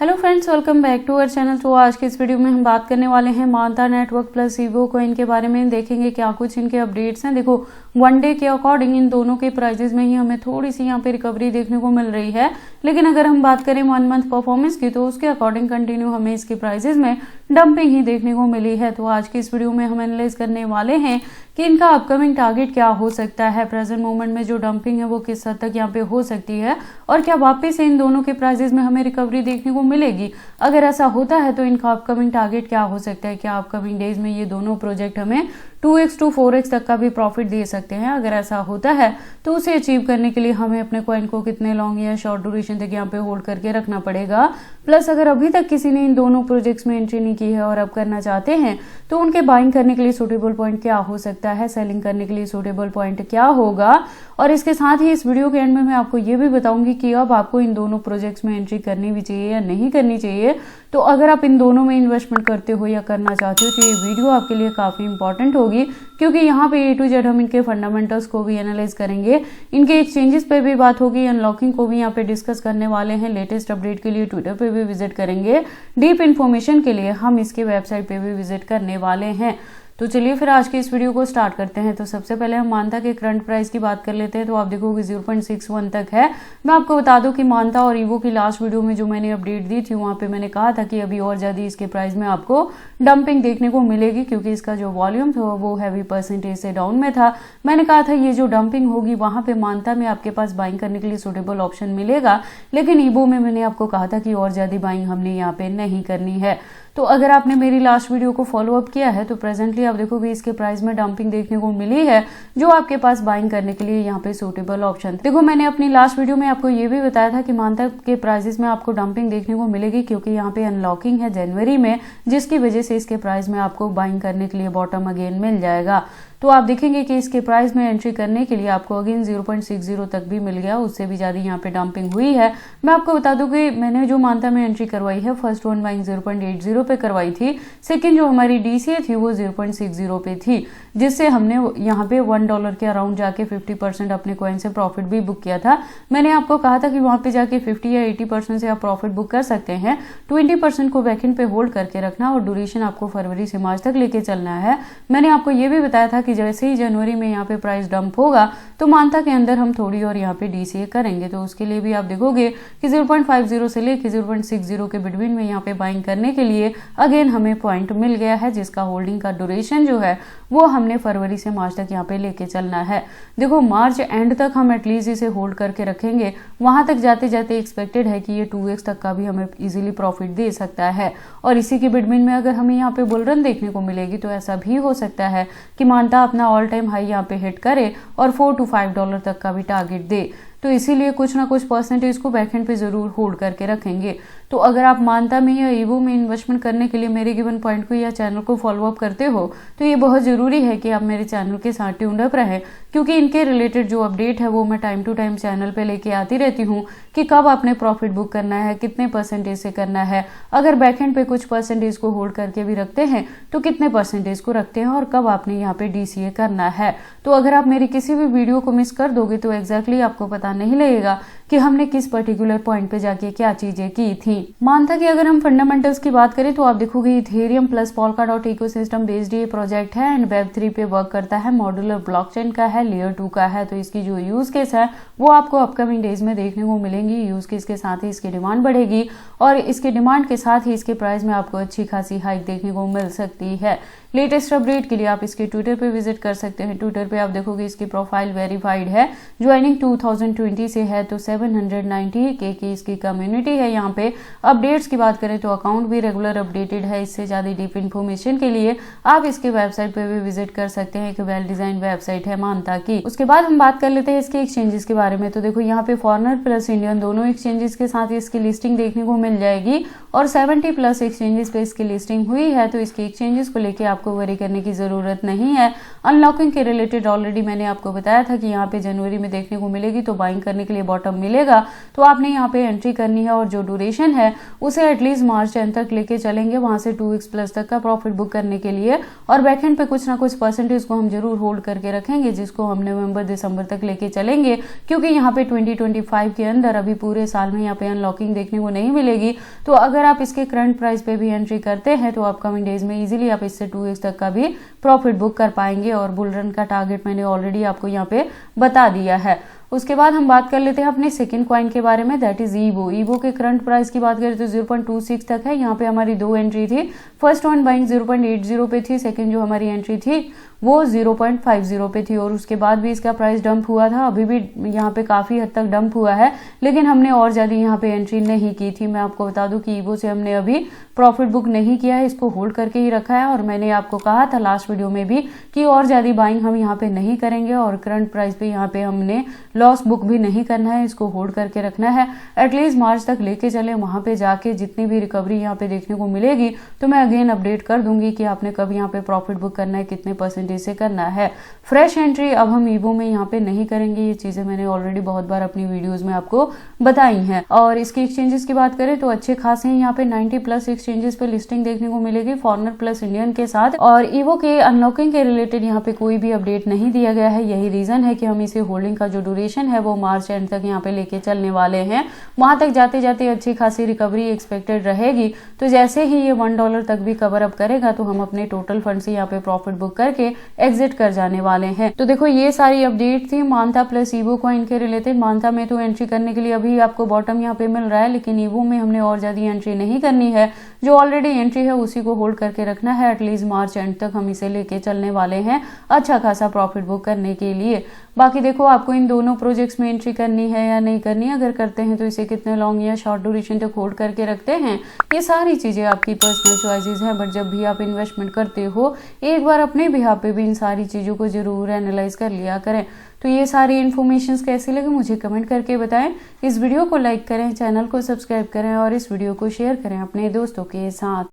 Hello friends, welcome back to our channel. तो आज के इस वीडियो में हम बात करने वाले हैं मानता नेटवर्क प्लस ईवो कॉइन के बारे में। देखेंगे क्या कुछ इनके अपडेट्स हैं। देखो, वन डे के अकॉर्डिंग इन दोनों के प्राइजेस में ही हमें थोड़ी सी यहाँ पे रिकवरी देखने को मिल रही है, लेकिन अगर हम बात करें 1 मंथ परफॉर्मेंस की तो उसके अकॉर्डिंग कंटिन्यू हमें इसके प्राइजेस में डंपिंग ही देखने को मिली है। तो आज की इस वीडियो में हम एनालाइज करने वाले हैं कि इनका अपकमिंग टारगेट क्या हो सकता है, प्रेजेंट मोमेंट में जो डंपिंग है वो किस हद तक यहाँ पे हो सकती है, और क्या वापस से इन दोनों के प्राइजेस में हमें रिकवरी देखने को मिलेगी। अगर ऐसा होता है तो इनका अपकमिंग टारगेट क्या हो सकता है, क्या अपकमिंग डेज में ये दोनों प्रोजेक्ट हमें 2x to 4x तक का भी प्रॉफिट दे सकते हैं। अगर ऐसा होता है तो उसे अचीव करने के लिए हमें अपने कॉइन को कितने लॉन्ग या शॉर्ट ड्यूरेशन तक यहाँ पे होल्ड करके रखना पड़ेगा। प्लस अगर अभी तक किसी ने इन दोनों प्रोजेक्ट्स में एंट्री नहीं की है और अब करना चाहते हैं तो उनके बाइंग करने के लिए सूटेबल पॉइंट क्या हो सकता है, सेलिंग करने के लिए सूटेबल पॉइंट क्या होगा। और इसके साथ ही इस वीडियो के एंड में मैं आपको ये भी बताऊंगी कि अब आपको इन दोनों प्रोजेक्ट्स में एंट्री करनी भी चाहिए या नहीं करनी चाहिए। तो अगर आप इन दोनों में इन्वेस्टमेंट करते हो या करना चाहते हो तो ये वीडियो आपके लिए काफी इंपॉर्टेंट होगी, क्योंकि यहाँ पे A to Z हम इनके फंडामेंटल्स को भी एनालाइज करेंगे, इनके एक्सचेंजेस पे भी बात होगी, अनलॉकिंग को भी यहाँ पे डिस्कस करने वाले हैं। लेटेस्ट अपडेट के लिए ट्विटर पे भी विजिट करेंगे, डीप इन्फॉर्मेशन के लिए हम इसके वेबसाइट पे भी विजिट करने वाले हैं। तो चलिए फिर आज के इस वीडियो को स्टार्ट करते हैं। तो सबसे पहले हम मानता के करंट प्राइस की बात कर लेते हैं। तो आप देखोगे 0.61 तक है। मैं आपको बता दूं कि मानता और ईवो की लास्ट वीडियो में जो मैंने अपडेट दी थी वहां पे मैंने कहा था कि अभी और ज्यादा इसके प्राइस में आपको डंपिंग देखने को मिलेगी, क्योंकि इसका जो वॉल्यूम था वो हैवी परसेंटेज से डाउन में था। मैंने कहा था ये जो डंपिंग होगी वहां पे मानता में आपके पास बाइंग करने के लिए सुटेबल ऑप्शन मिलेगा, लेकिन ईवो में मैंने आपको कहा था कि और ज्यादा बाइंग हमने यहाँ पे नहीं करनी है। तो अगर आपने मेरी लास्ट वीडियो को फॉलो अप किया है तो प्रेजेंटली आप देखोगे इसके प्राइस में डंपिंग देखने को मिली है, जो आपके पास बाइंग करने के लिए यहाँ पे सूटेबल ऑप्शन। देखो, मैंने अपनी लास्ट वीडियो में आपको ये भी बताया था कि मानता के प्राइसेस में आपको डंपिंग देखने को मिलेगी, क्योंकि यहाँ पे अनलॉकिंग है जनवरी में, जिसकी वजह से इसके प्राइस में आपको बाइंग करने के लिए बॉटम अगेन मिल जाएगा। तो आप देखेंगे कि इसके प्राइस में एंट्री करने के लिए आपको अगेन 0.60 तक भी मिल गया, उससे भी ज्यादा यहाँ पे डंपिंग हुई है। मैं आपको बता दूं कि मैंने जो मानता में एंट्री करवाई है, फर्स्ट वन बाइंग 0.80 पे करवाई थी, सेकंड जो हमारी डीसीए थी वो 0.60 पे थी, जिससे हमने यहाँ पे $1 के अराउंड जाके 50% अपने कॉइन से प्रॉफिट भी बुक किया था। मैंने आपको कहा था कि वहां पे जाके 50 या 80% से आप प्रॉफिट बुक कर सकते हैं। 20% को वैकेंट पे होल्ड करके रखना और ड्यूरेशन आपको फरवरी से मार्च तक लेके चलना है। मैंने आपको ये भी बताया था कि जैसे ही जनवरी में यहाँ पे प्राइस डंप होगा तो मानता के अंदर हम थोड़ी और यहाँ पे डीसीए करेंगे। तो उसके लिए भी आप देखोगे कि 0.50 से लेके 0.60 के बिटवीन में यहाँ पे बाइंग करने के लिए अगेन हमें पॉइंट मिल गया है, जिसका होल्डिंग का ड्यूरेशन जो है वो हमने फरवरी से मार्च तक यहाँ पे लेके चलना है। देखो, मार्च एंड तक हम एटलीस्ट इसे होल्ड करके रखेंगे, वहां तक जाते जाते एक्सपेक्टेड है कि ये 2x तक का भी हमें इजीली प्रॉफिट दे सकता है। और इसी के बिटवीन में अगर हमें यहाँ पे बुल रन देखने को मिलेगी तो ऐसा भी हो सकता है कि मानता अपना ऑल टाइम हाई यहाँ पे हिट करे और $4 to $5 तक का भी टारगेट दे। तो इसीलिए कुछ ना कुछ परसेंटेज को बैकएंड पे जरूर होल्ड करके रखेंगे। तो अगर आप मानता में या ईवो में इन्वेस्टमेंट करने के लिए मेरे गिवन पॉइंट को या चैनल को फॉलो अप करते हो तो ये बहुत जरूरी है कि आप मेरे चैनल के साथ ट्यून्ड अप रहें, क्योंकि इनके रिलेटेड जो अपडेट है वो मैं टाइम टू टाइम चैनल पे लेके आती रहती हूँ कि कब आपने प्रॉफिट बुक करना है, कितने परसेंटेज से करना है, अगर बैकएंड पे कुछ परसेंटेज को होल्ड करके भी रखते हैं तो कितने परसेंटेज को रखते हैं, और कब आपने यहाँ पे डीसीए करना है। तो अगर आप मेरी किसी भी वीडियो को मिस कर दोगे तो एग्जैक्टली आपको पता नहीं लगेगा कि हमने किस पर्टिकुलर पॉइंट पे जाके क्या चीजें की थी। मानता कि अगर हम फंडामेंटल्स की बात करें तो आप देखोगे Ethereum plus Polkadot ecosystem based ये प्रोजेक्ट है एंड वेब3 पे वर्क करता है, मॉड्यूलर ब्लॉकचेन का है, लेयर 2 का है। तो इसकी जो यूज केस है वो आपको अपकमिंग डेज में देखने को मिलेंगी। यूज केस के साथ ही इसकी डिमांड बढ़ेगी और इसके डिमांड के साथ ही इसके प्राइस में आपको अच्छी खासी हाइक देखने को मिल सकती है। लेटेस्ट अपडेट के लिए आप इसके ट्विटर पे विजिट कर सकते हैं। ट्विटर पे आप देखोगे इसकी प्रोफाइल वेरीफाइड है, ज्वाइनिंग 2020 से है, तो 790 की इसकी कम्युनिटी है। यहाँ पे अपडेट्स की बात करें तो अकाउंट भी रेगुलर अपडेटेड है। इससे ज्यादा डीप इन्फॉर्मेशन के लिए आप इसके वेबसाइट पे भी विजिट कर सकते हैं। एक वेल डिजाइन वेबसाइट है मानता की। उसके बाद हम बात कर लेते हैं इसके एक्सचेंजेस के बारे में। तो देखो, यहाँ पे फॉरेनर प्लस इंडियन दोनों एक्सचेंजेस के साथ इसकी लिस्टिंग देखने को मिल जाएगी और 70 प्लस एक्सचेंजेस पे इसकी लिस्टिंग हुई है। तो इसके एक्सचेंजेस को लेकर आपको वरी करने की जरूरत नहीं है। अनलॉकिंग के रिलेटेड ऑलरेडी मैंने आपको बताया था कि यहाँ पे जनवरी में देखने को मिलेगी, तो बाइंग करने के लिए बॉटम मिलेगा तो आपने यहाँ पे एंट्री करनी है और जो ड्यूरेशन है उसे एटलीस्ट मार्च एंड तक लेके चलेंगे, वहां से 2x प्लस तक का प्रॉफिट बुक करने के लिए। और बैकएंड पे कुछ ना कुछ परसेंटेज को हम जरूर होल्ड करके रखेंगे, जिसको हम नवंबर दिसंबर तक लेके चलेंगे, क्योंकि यहाँ पे 2025 के अंदर अभी पूरे साल में यहाँ पे अनलॉकिंग देखने को नहीं मिलेगी। तो अगर आप इसके करंट प्राइस पे भी एंट्री करते हैं तो अपकमिंग डेज में इजीली आप इससे 2x तक का भी प्रॉफिट बुक कर पाएंगे। और बुल रन का टारगेट मैंने ऑलरेडी आपको यहाँ पे बता दिया है। उसके बाद हम बात कर लेते हैं अपने सेकंड कॉइन के बारे में, दैट इज ईवो। ईवो के करंट प्राइस की बात करें तो 0.26 तक है। यहाँ पे हमारी 2 एंट्री थी, फर्स्ट वन बाइंग 0.80 पे थी, सेकंड जो हमारी एंट्री थी वो 0.50 पे थी। और उसके बाद भी इसका प्राइस डंप हुआ था, अभी भी यहाँ पे काफी हद तक डंप हुआ है, लेकिन हमने और ज्यादा यहाँ पे एंट्री नहीं की थी। मैं आपको बता दूं कि ईवो से हमने अभी प्रॉफिट बुक नहीं किया है, इसको होल्ड करके ही रखा है। और मैंने आपको कहा था लास्ट वीडियो में भी कि और ज्यादा बाइंग हम यहाँ पे नहीं करेंगे और करंट प्राइस पे यहाँ पे हमने लॉस बुक भी नहीं करना है, इसको होल्ड करके रखना है, एटलीस्ट मार्च तक लेके चले। वहां पे जाके जितनी भी रिकवरी यहाँ पे देखने को मिलेगी तो मैं अगेन अपडेट कर दूंगी कि आपने कब यहाँ पे प्रॉफिट बुक करना है, कितने परसेंटेज से करना है। फ्रेश एंट्री अब हम ईवो में यहाँ पे नहीं करेंगे, ये चीजें मैंने ऑलरेडी बहुत बार अपनी वीडियोज में आपको बताई हैं। और इसके एक्सचेंजेस की बात करें तो अच्छे खासे हैं, यहाँ पे 90 प्लस एक्सचेंजेस पे लिस्टिंग देखने को मिलेगी फॉरेनर प्लस इंडियन के साथ। और ईवो के अनलॉकिंग के रिलेटेड यहाँ पे कोई भी अपडेट नहीं दिया गया है, यही रीजन है कि हम इसे होल्डिंग का जो ड्यूरेशन है वो मार्च एंड तक यहाँ पे लेके चलने वाले हैं। वहां तक जाते जाते अच्छी खासी रिकवरी एक्सपेक्टेड रहेगी, तो जैसे ही ये $1 तक भी कवर अप करेगा तो हम अपने टोटल फंड से यहाँ पे प्रॉफिट बुक करके एग्जिट कर जाने वाले हैं। तो देखो ये सारी अपडेट थी मानता प्लस ईवो कॉइन के रिलेटेड। मानता में तो एंट्री करने के लिए अभी आपको बॉटम यहाँ पे मिल रहा है, लेकिन ईवो में हमने और ज्यादा एंट्री नहीं करनी है, जो ऑलरेडी एंट्री है उसी को होल्ड करके रखना है। एटलीस्ट मार्च एंड तक हम इसे लेके चलने वाले हैं अच्छा खासा प्रॉफिट बुक करने के लिए। बाकी देखो आपको इन दोनों प्रोजेक्ट्स में एंट्री करनी है या नहीं करनी है, अगर करते हैं तो इसे कितने लॉन्ग या शॉर्ट ड्यूरेशन तक होल्ड करके रखते हैं, ये सारी चीजें आपकी पर्सनल चॉइसेस हैं। बट जब भी आप इन्वेस्टमेंट करते हो एक बार अपने बिहाफ पे भी इन सारी चीजों को जरूर एनालाइज कर लिया करें। तो ये सारी इन्फॉर्मेशन कैसी लगे मुझे कमेंट करके बताएं। इस वीडियो को लाइक करें, चैनल को सब्सक्राइब करें और इस वीडियो को शेयर करें अपने दोस्तों के साथ।